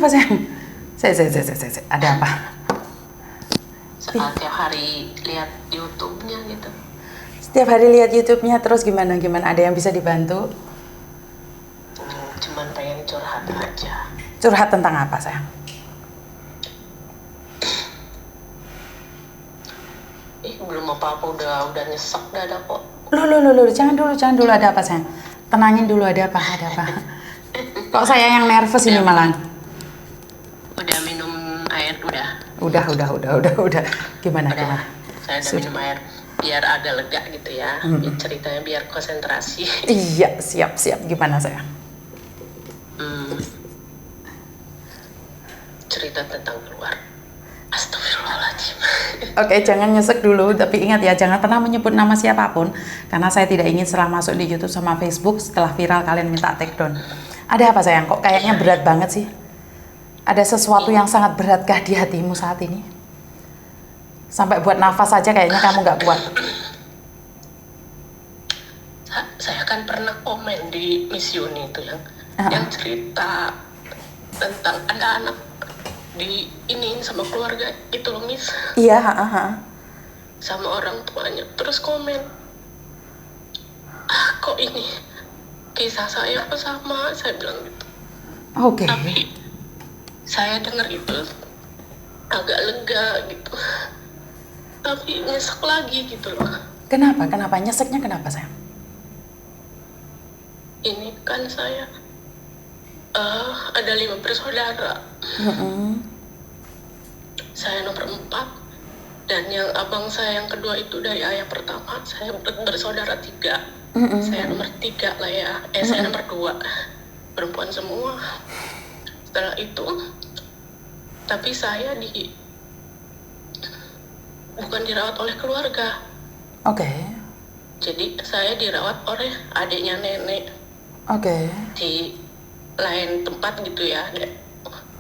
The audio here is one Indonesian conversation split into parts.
Kenapa sayang? Saya. Ada apa? Soal tiap hari lihat YouTube-nya gitu. Setiap hari lihat YouTube-nya terus gimana? Ada yang bisa dibantu? Cuman pengen curhat aja. Curhat tentang apa sayang? Belum apa-apa udah nyesek dada kok. Loh, jangan dulu, ada apa sayang? Tenangin dulu, ada apa? Kok saya yang nervous ini malah? Udah minum air, udah. Udah. Gimana? Saya udah minum air biar agak lega gitu ya. Ceritanya biar konsentrasi. Iya, siap. Gimana sayang? Cerita tentang keluar. Astagfirullahaladzim. Oke, jangan nyesek dulu, tapi ingat ya, jangan pernah menyebut nama siapapun, karena saya tidak ingin setelah masuk di YouTube sama Facebook, setelah viral kalian minta take down. Ada apa sayang? Kok kayaknya berat banget sih? Ada sesuatu yang sangat beratkah di hatimu saat ini? Sampai buat nafas saja kayaknya kamu nggak kuat. Saya kan pernah komen di Miss Yuni itu yang cerita tentang ada anak di iniin sama keluarga itu loh Miss. Iya, sama orang tuanya, terus komen, kok ini kisah saya kok sama, saya bilang gitu. Oke. Tapi saya dengar itu agak lega gitu, tapi nyesek lagi gitu loh. Kenapa? Nyeseknya kenapa sayang? Ini kan saya ada 5 bersaudara. Saya nomor 4, dan yang abang saya yang kedua itu dari ayah pertama. Saya bersaudara 3. Saya nomor 3 lah ya. Saya nomor 2, perempuan semua. Setelah itu, tapi saya bukan dirawat oleh keluarga. Oke. Jadi saya dirawat oleh adiknya nenek. Oke. Di lain tempat gitu ya,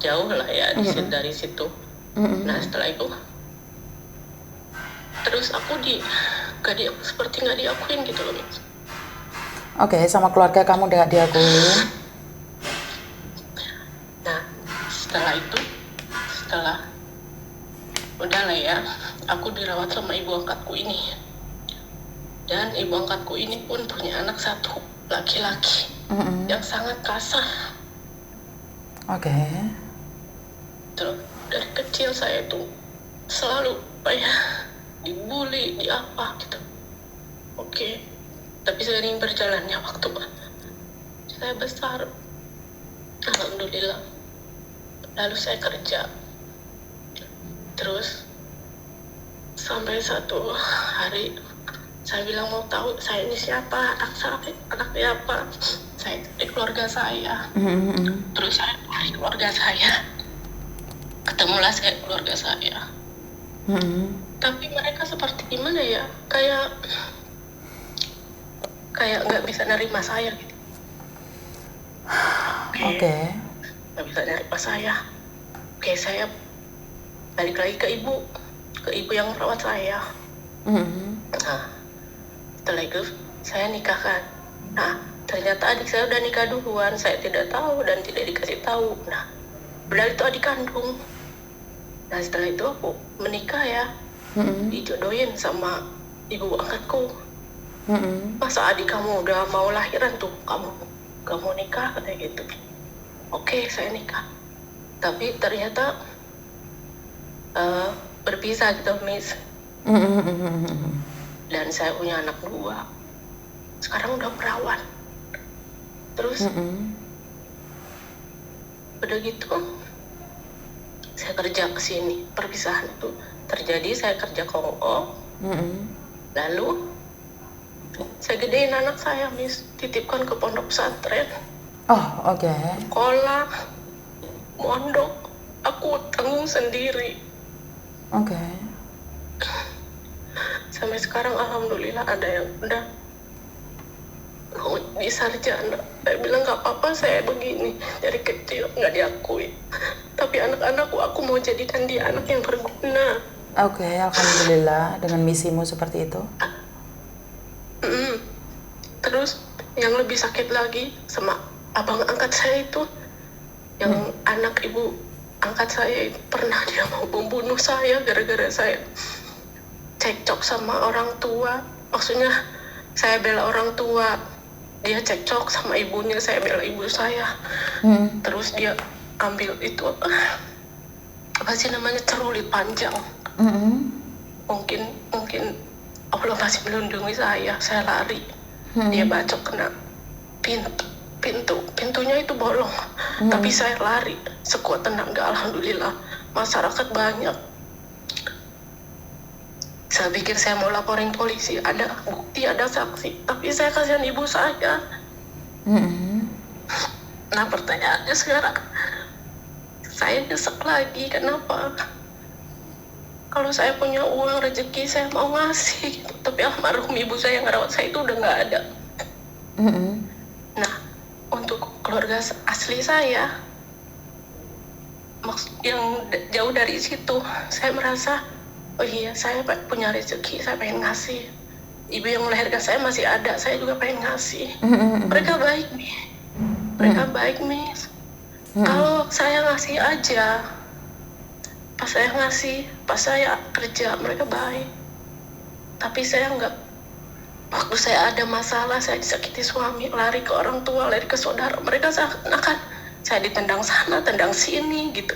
jauh lah ya dari situ. Nah setelah itu, terus aku seperti nggak diakuin gitu loh. Oke, sama keluarga kamu nggak diakuin. Nah setelah udah lah ya, aku dirawat sama ibu angkatku ini, dan ibu angkatku ini pun punya anak 1 laki-laki yang sangat kasar. Oke. Terus dari kecil saya tuh selalu dibully, di apa gitu. Oke. Tapi seiring berjalannya waktu, saya besar, alhamdulillah. Lalu saya kerja. Terus sampai satu hari saya bilang mau tahu saya ini siapa, anaknya apa. Saya cari keluarga saya. Terus saya cari keluarga saya. Ketemulah saya keluarga saya. Tapi mereka seperti gimana ya? Kayak nggak bisa nerima saya gitu. Oke. Nggak bisa nerima saya. Oke, saya balik lagi ke ibu yang merawat saya. Nah, setelah itu saya nikahkan. Nah, ternyata adik saya udah nikah duluan. Saya tidak tahu dan tidak dikasih tahu. Nah, padahal itu adik kandung. Nah, setelah itu aku menikah ya, dijodohin sama ibu angkatku. Masa adik kamu udah mau lahiran tuh, kamu gak mau nikah, katanya gitu. Oke, saya nikah. Tapi ternyata berpisah gitu, Miss. Dan saya punya anak 2. Sekarang udah perawan. Terus udah gitu, saya kerja ke sini. Perpisahan itu terjadi, saya kerja ke Hong Kong. Lalu saya gedein anak saya, Miss. Titipkan ke pondok pesantren. Oh, oke. Sekolah, mondok, aku tanggung sendiri. Oke. Sampai sekarang alhamdulillah ada yang udah mau di sarjana. Saya bilang gak apa-apa saya begini, dari kecil gak diakui. Tapi anak-anakku, aku mau jadikan dia anak yang berguna. Oke, alhamdulillah dengan misimu seperti itu. Terus yang lebih sakit lagi sama abang angkat saya itu, Yang anak ibu angkat saya itu pernah dia mau membunuh saya gara-gara saya cekcok sama orang tua. Maksudnya saya bela orang tua, dia cekcok sama ibunya, saya bela ibu saya. Terus dia ambil itu apa sih namanya, celurit panjang. Mungkin Allah masih melindungi saya lari. Dia bacok kena pintunya itu bolong. Tapi saya lari sekuat tenaga, alhamdulillah. Masyarakat banyak. Saya pikir saya mau laporin polisi, ada bukti, ada saksi, tapi saya kasihan ibu saya. Nah pertanyaannya sekarang, saya nyesek lagi, kenapa? Kalau saya punya uang, rezeki, saya mau ngasih gitu. Tapi almarhum ibu saya yang ngerawat saya itu udah nggak ada. Nah, untuk keluarga asli saya, yang jauh dari situ, saya merasa, oh iya, saya punya rezeki, saya pengen ngasih. Ibu yang melahirkan saya masih ada, saya juga pengen ngasih. Mereka baik nih, Kalau saya ngasih aja, pas saya kerja, mereka baik. Tapi saya nggak. Waktu saya ada masalah, saya disakiti suami, lari ke orang tua, lari ke saudara, mereka seakan-akan saya ditendang sana, tendang sini gitu.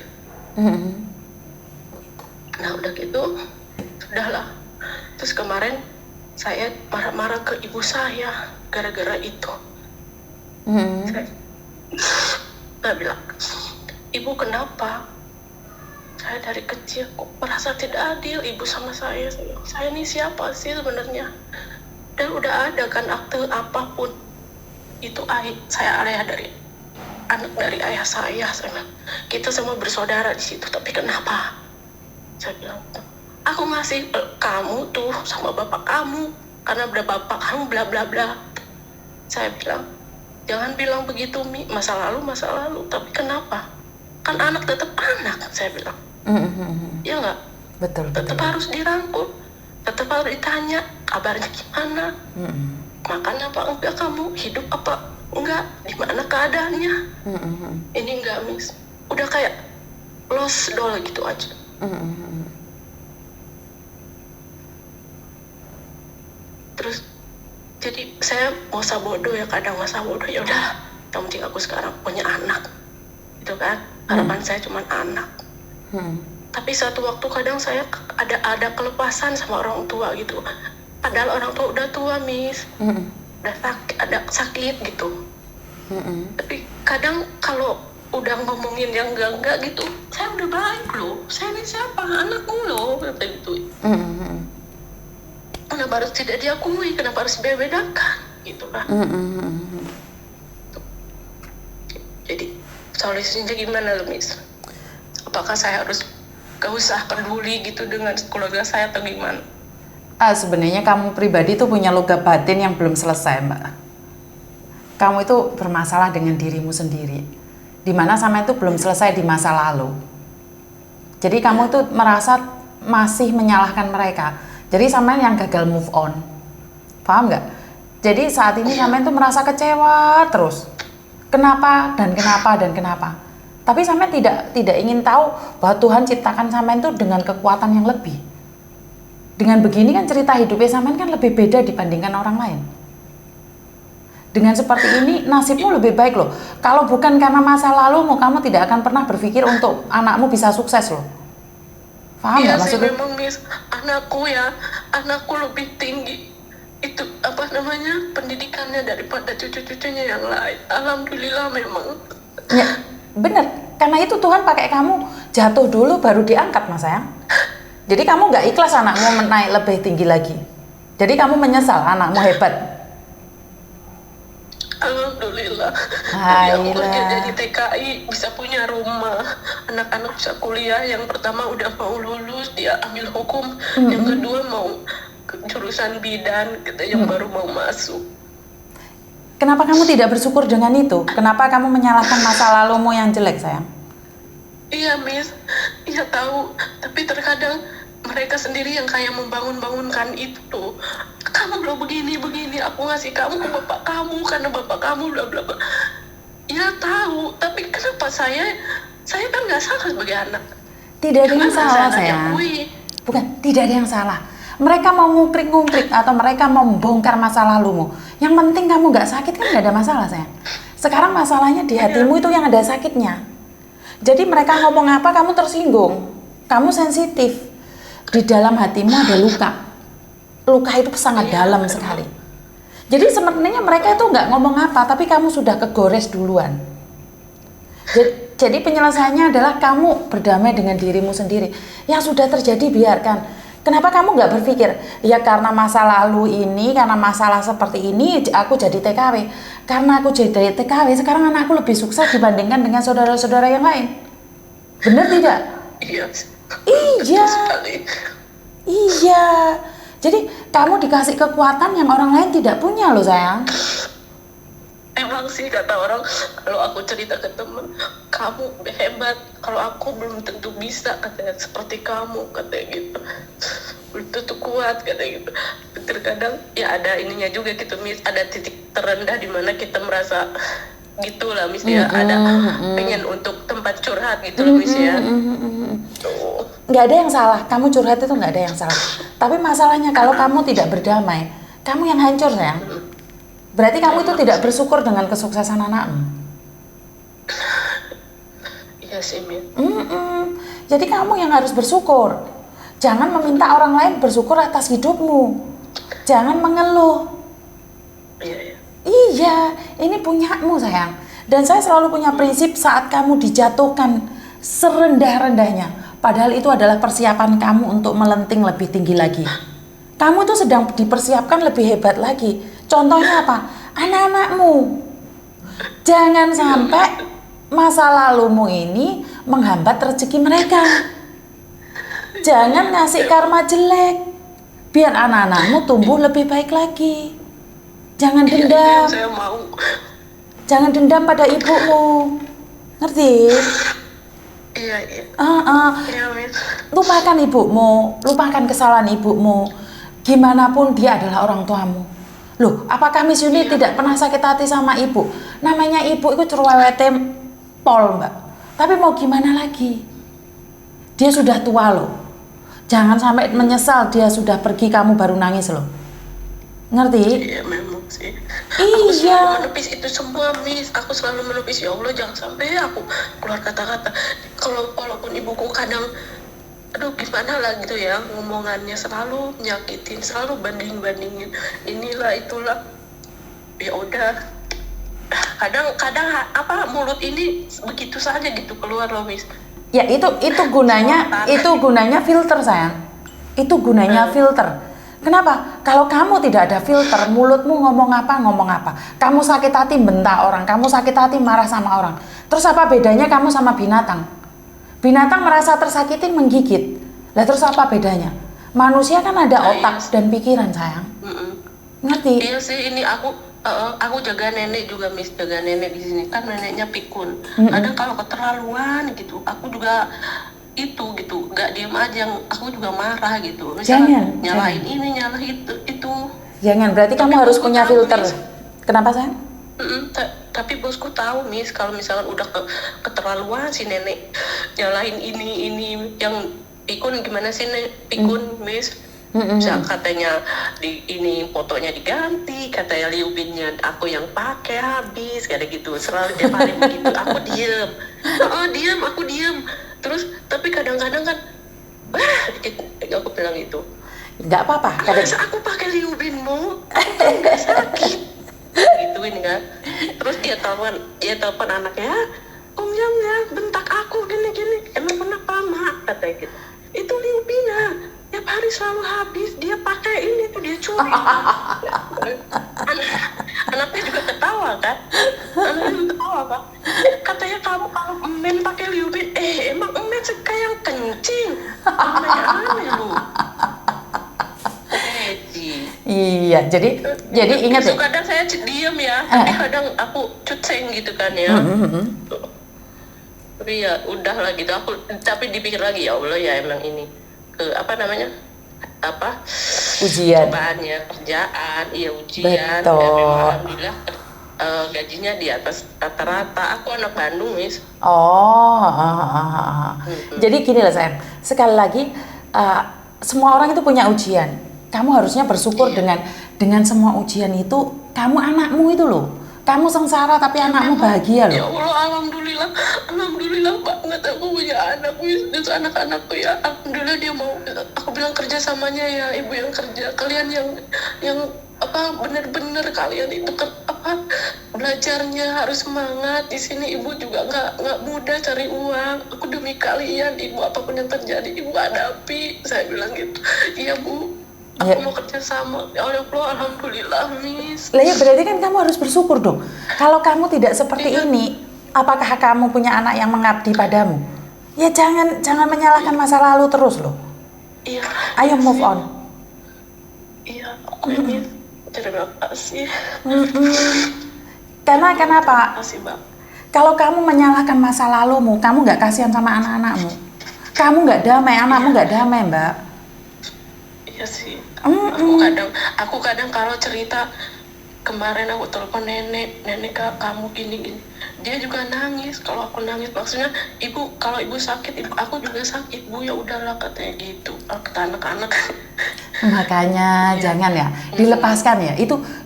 Nah udah gitu, sudahlah. Terus kemarin saya marah-marah ke ibu saya gara-gara itu. Saya bilang, ibu kenapa? Saya dari kecil kok merasa tidak adil ibu sama saya. Saya ini siapa sih sebenarnya? Dan udah ada kan akte apapun. Itu saya anak dari ayah saya. Kita semua bersaudara di situ, tapi kenapa? Saya bilang, aku ngasih kamu tuh sama bapak kamu karena udah bapak kamu bla bla bla. Saya bilang, jangan bilang begitu Mi, masa lalu, tapi kenapa? Kan anak tetap anak, saya bilang. Ya nggak? Betul. Tetap harus dirangkul, tetap harus ditanya kabarnya gimana, makan apa enggak kamu, hidup apa enggak, gimana keadaannya. Ini enggak Miss, udah kayak lost doll gitu aja. Terus jadi saya masa bodoh ya, kadang masa bodoh, ya udah yang penting aku sekarang punya anak itu kan, harapan saya cuma anak. Tapi satu waktu kadang saya ada kelepasan sama orang tua gitu, padahal orang tua udah tua Miss, udah ada sakit gitu. Tapi kadang kalau udah ngomongin yang enggak gitu, saya udah baik loh, saya ini siapa, anakmu loh, kata gitu. Kenapa harus tidak diakui, kenapa harus dibedakan gitu kan. Jadi solusinya gimana loh Miss? Apakah saya harus gak usah peduli gitu dengan keluarga saya atau gimana? Sebenarnya kamu pribadi tuh punya luka batin yang belum selesai, Mbak. Kamu itu bermasalah dengan dirimu sendiri, dimana sama itu belum selesai di masa lalu. Jadi kamu tuh merasa masih menyalahkan mereka. Jadi sampean yang gagal move on, paham nggak? Jadi saat ini sampean tuh merasa kecewa terus. Kenapa dan kenapa dan kenapa? Tapi sampean tidak ingin tahu bahwa Tuhan ciptakan sampean tuh dengan kekuatan yang lebih. Dengan begini kan cerita hidupnya sampean kan lebih beda dibandingkan orang lain. Dengan seperti ini nasibmu lebih baik loh. Kalau bukan karena masa lalumu, kamu tidak akan pernah berpikir untuk anakmu bisa sukses loh. Paham nggak maksudnya? Memang Miss, anakku lebih tinggi itu apa namanya, pendidikannya daripada cucu-cucunya yang lain. Alhamdulillah memang. Ya, bener. Karena itu Tuhan pakai kamu jatuh dulu baru diangkat, Mas sayang. Jadi kamu nggak ikhlas anakmu naik lebih tinggi lagi. Jadi kamu menyesal anakmu hebat. Alhamdulillah. Jadi aku kerja jadi TKI, bisa punya rumah, anak-anak bisa kuliah. Yang pertama udah mau lulus, dia ambil hukum. Yang kedua mau ke jurusan bidan, kita yang baru mau masuk. Kenapa kamu tidak bersyukur dengan itu? Kenapa kamu menyalahkan masa lalumu yang jelek, sayang? Iya Miss, iya tahu. Tapi terkadang mereka sendiri yang kayak membangunkan itu tuh. Kamu belum begini, aku ngasih kamu ke bapak kamu karena bapak kamu bla bla bla. Ya tahu, tapi kenapa saya kan nggak salah sebagai anak. Tidak ada yang Kenapa salah, saya nggak sayang. diakui? Bukan, tidak ada yang salah. Mereka mau ngungkrik-ngungkrik atau mereka mau membongkar masa lalumu. Yang penting kamu nggak sakit kan nggak ada masalah, sayang. Sekarang masalahnya di hatimu itu yang ada sakitnya. Jadi mereka ngomong apa kamu tersinggung, kamu sensitif. Di dalam hatimu ada luka. Luka itu sangat dalam sekali. Jadi sebenarnya mereka itu nggak ngomong apa, tapi kamu sudah kegores duluan. Jadi penyelesaiannya adalah kamu berdamai dengan dirimu sendiri. Yang sudah terjadi biarkan. Kenapa kamu nggak berpikir, ya karena masa lalu ini, karena masalah seperti ini, aku jadi TKW. Karena aku jadi TKW, sekarang anakku lebih sukses dibandingkan dengan saudara-saudara yang lain. Benar tidak? Iya. Iya. Sekali. Iya. Jadi kamu dikasih kekuatan yang orang lain tidak punya loh, sayang. Emang sih kata orang, kalau aku cerita ke temen, kamu hebat, kalau aku belum tentu bisa, katanya seperti kamu, katanya gitu. Belum tentu kuat, katanya gitu. Terkadang ya ada ininya juga gitu, Miss, ada titik terendah di mana kita merasa gitu lah, Miss, ya. Ada pengen untuk tempat curhat gitu loh, Miss, ya. Tuh. Nggak ada yang salah, kamu curhat itu nggak ada yang salah. Tapi masalahnya kalau kamu tidak berdamai, kamu yang hancur, sayang. Berarti kamu itu tidak bersyukur dengan kesuksesan anakmu. Iya sih, Miss. Jadi kamu yang harus bersyukur. Jangan meminta orang lain bersyukur atas hidupmu. Jangan mengeluh. Iya. Iya, ini punyamu, sayang. Dan saya selalu punya prinsip saat kamu dijatuhkan serendah-rendahnya. Padahal itu adalah persiapan kamu untuk melenting lebih tinggi lagi. Kamu itu sedang dipersiapkan lebih hebat lagi. Contohnya apa? Anak-anakmu. Jangan sampai masa lalumu ini menghambat rezeki mereka. Jangan ngasih karma jelek. Biar anak-anakmu tumbuh lebih baik lagi. Jangan dendam. Saya mau. Jangan dendam pada ibumu. Ngerti? Iya. Iya, Miss. Lupakan ibumu, lupakan kesalahan ibumu. Gimana pun dia adalah orang tuamu. Loh, apakah Miss Yuni tidak pernah sakit hati sama ibu? Namanya ibu itu cerewete pol, Mbak. Tapi mau gimana lagi? Dia sudah tua loh. Jangan sampai menyesal dia sudah pergi kamu baru nangis loh. Ngerti? Iya, memang sih. Iya. Aku selalu menepis itu semua, Miss. Aku selalu menepis, ya Allah jangan sampai aku keluar kata-kata. Walaupun ibuku kadang aduh gimana lah gitu ya, ngomongannya selalu nyakitin, selalu banding-bandingin inilah itulah. Ya udah, kadang apa mulut ini begitu saja gitu keluar loh, Miss. Ya itu gunanya filter, sayang. Itu gunanya filter. Kenapa? Kalau kamu tidak ada filter, mulutmu ngomong apa. Kamu sakit hati bentak orang, kamu sakit hati marah sama orang. Terus apa bedanya kamu sama binatang? Binatang merasa tersakiti menggigit. Lah terus apa bedanya? Manusia kan ada otak dan pikiran, sayang. Ngerti? Iya sih, ini aku jaga nenek juga, Miss, jaga nenek di sini kan neneknya pikun. Kadang kalau keterlaluan gitu, aku juga itu gitu, nggak diem aja, aku juga marah gitu. Misalnya nyalahin ini, nyalahin itu. Jangan, berarti kamu harus punya filter. Miss. Kenapa, sayang? Tapi bosku tahu, Miss, kalau misalkan udah keterlaluan si nenek nyalahin ini yang pikun, gimana sih pikun, Miss? Misal katanya ini fotonya diganti, katanya liubinnya aku yang pakai habis, kayak gitu. Selalu tiap hari begitu. Aku diem. Terus tapi kadang-kadang kan aku bilang itu. Nggak apa-apa. Masa aku pakai liubinmu, aku kan nggak sakit. Gituin kan. Terus dia telepon anaknya, Om Yang ya bentak aku gini. Emang kenapa, Mak? Katanya gitu. Itu liubinnya. Tiap hari selalu habis, dia pakai ini tuh, dia curi. Anaknya juga ketawa kan. Katanya kamu kalau emen pakai liubin, emang emen kayak kencing. Aneh lu. Iya, jadi ingat ya. Kadang saya diem ya, tapi kadang aku cuceng gitu kan ya. Tapi ya udahlah gitu, tapi dipikir lagi, ya Allah ya emang ini ujian, cobaannya, kerjaan, ujian. betul. Ya, alhamdulillah gajinya di atas rata-rata. Aku anak Bandung, Miss. Oh, jadi gini lah sayang, sekali lagi semua orang itu punya ujian. Kamu harusnya bersyukur dengan semua ujian itu. Kamu anakmu itu loh, kamu sengsara tapi anakmu bahagia Ya loh. Allah, alhamdulillah banget aku punya anak, Miss. Itu anak-anakku ya, alhamdulillah dia mau. Aku bilang kerja samanya ya, ibu yang kerja, kalian yang bener-bener kalian itu belajarnya harus semangat. Di sini ibu juga nggak mudah cari uang. Aku demi kalian, ibu, apapun yang terjadi ibu hadapi. Saya bilang gitu. Iya Bu, aku mau kerja sama. Ya Allah, alhamdulillah, Miss. Lah ya berarti kan kamu harus bersyukur dong. Kalau kamu tidak seperti ini, apakah kamu punya anak yang mengabdi padamu? Ya jangan menyalahkan masa lalu terus loh. Iya. Ayo move on. Iya, aku ini terima kasih. Karena kenapa? Terima kasih, Bang. Kalau kamu menyalahkan masa lalumu, kamu nggak kasihan sama anak-anakmu. Kamu nggak damai, anakmu nggak damai, Mbak. Iya sih. Aku kadang kalau cerita, kemarin aku telepon nenek kamu gini. Dia juga nangis. Kalau aku nangis, maksudnya ibu, kalau ibu sakit, aku juga sakit, Bu, ya udahlah, katanya gitu. Kata anak-anak. Makanya jangan ya, dilepaskan ya.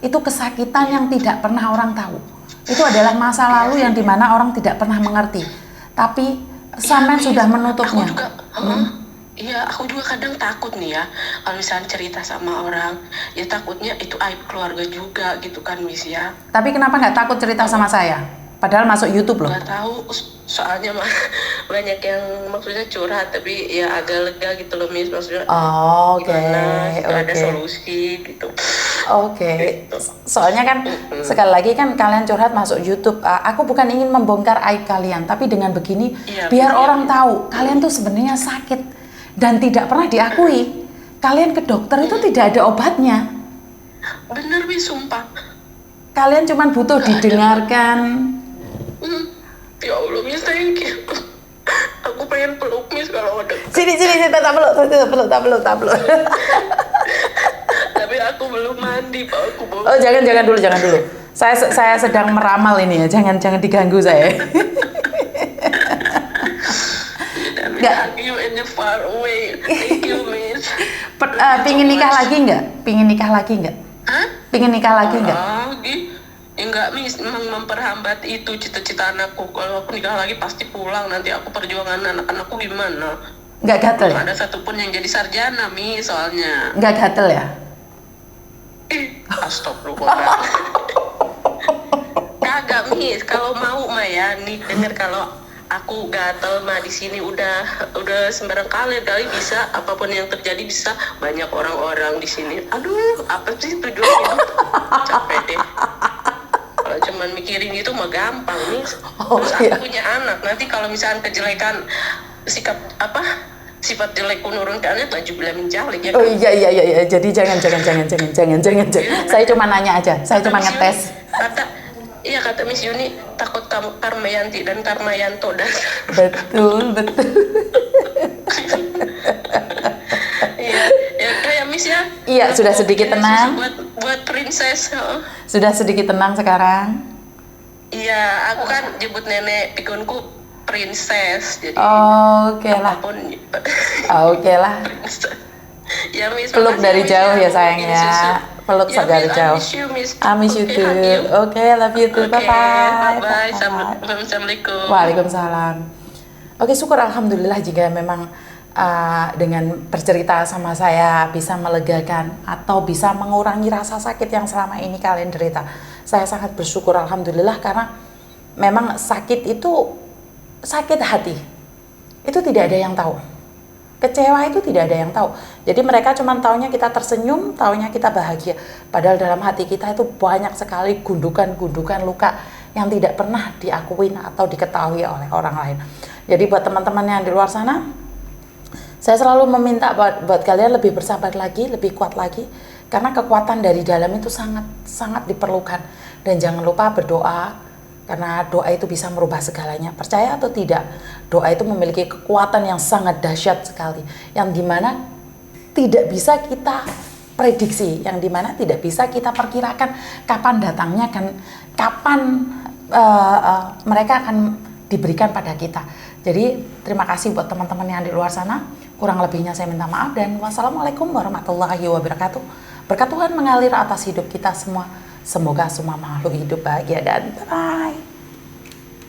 Itu kesakitan yang tidak pernah orang tahu. Itu adalah masa lalu yang dimana orang tidak pernah mengerti. Tapi sampai sudah menutupnya. Aku juga kadang takut nih ya, kalau misalnya cerita sama orang, ya takutnya itu aib keluarga juga gitu kan, Miss ya. Tapi kenapa nggak takut cerita sama saya? Padahal masuk YouTube loh. Nggak tahu, soalnya banyak yang maksudnya curhat, tapi ya agak lega gitu loh, Miss. Maksudnya ada solusi gitu. Oke. Soalnya kan sekali lagi kan kalian curhat masuk YouTube. Aku bukan ingin membongkar aib kalian, tapi dengan begini biar orang tahu kalian tuh sebenarnya sakit dan tidak pernah diakui. Kalian ke dokter itu tidak ada obatnya. Bener, Miss, sumpah. Kalian cuma butuh didengarkan. Ya Allah, Miss, thank you. Aku pengen peluk, Miss, kalau ada. Sini, tak peluk. Tapi aku belum mandi, Pak. Oh, jangan dulu. Saya sedang meramal ini ya. Jangan diganggu saya. Nggak. You in the far away. Thank you, Miss. Pingin nikah lagi nggak? Hah? Pingin nikah lagi nggak? Enggak, Miss, memang memperhambat itu cita-cita anakku. Kalau aku nikah lagi pasti pulang, nanti aku perjuangan anak-anakku gimana? Nggak gatel ya? Ada satupun yang jadi sarjana, Miss, soalnya. Nggak gatel ya? Astagfirullah. Kagak, Miss, kalau mau mah ya, nih denger, kalau aku gatel mah di sini udah sembarang kali bisa, apapun yang terjadi bisa, banyak orang-orang di sini. Aduh, apa sih tujuan hidup? Capek deh. Kalau cuman mikirin itu mah gampang, Miss. Terus aku punya anak, nanti kalau misalnya kejelekan sifat jelek menurunkannya, najublah min jalik ya. Oh iya. Jadi jangan. Saya cuma nanya aja. Saya cuma ngetes. Kata Miss Yuni, takut kamu Karmayanti dan Karmayanto dan. Betul. Ya kayak Miss ya. Iya, sudah sedikit tenang. Buat princess. Sudah sedikit tenang sekarang. Iya, aku kan jemput nenek pikunku princess. Jadi Oke lah. Ya, Miss, peluk dari jauh ya sayangnya. Peluk dari jauh. I miss you too. Oke, love you too. Bye-bye. Assalamualaikum. Waalaikumsalam. Oke, syukur alhamdulillah jika memang dengan bercerita sama saya bisa melegakan atau bisa mengurangi rasa sakit yang selama ini kalian derita. Saya sangat bersyukur alhamdulillah, karena memang sakit itu sakit hati. Itu tidak ada yang tahu. Kecewa itu tidak ada yang tahu. Jadi mereka cuma taunya kita tersenyum, taunya kita bahagia. Padahal dalam hati kita itu banyak sekali gundukan-gundukan luka yang tidak pernah diakuin atau diketahui oleh orang lain. Jadi buat teman-teman yang di luar sana, saya selalu meminta buat kalian lebih bersabar lagi, lebih kuat lagi. Karena kekuatan dari dalam itu sangat diperlukan. Dan jangan lupa berdoa, karena doa itu bisa merubah segalanya. Percaya atau tidak, doa itu memiliki kekuatan yang sangat dahsyat sekali, yang dimana tidak bisa kita prediksi yang dimana tidak bisa kita perkirakan kapan datangnya kan, kapan mereka akan diberikan pada kita. Jadi terima kasih buat teman-teman yang di luar sana. Kurang lebihnya saya minta maaf dan wassalamualaikum warahmatullahi wabarakatuh. Berkat Tuhan mengalir atas hidup kita semua. Semoga semua makhluk hidup bahagia dan bye.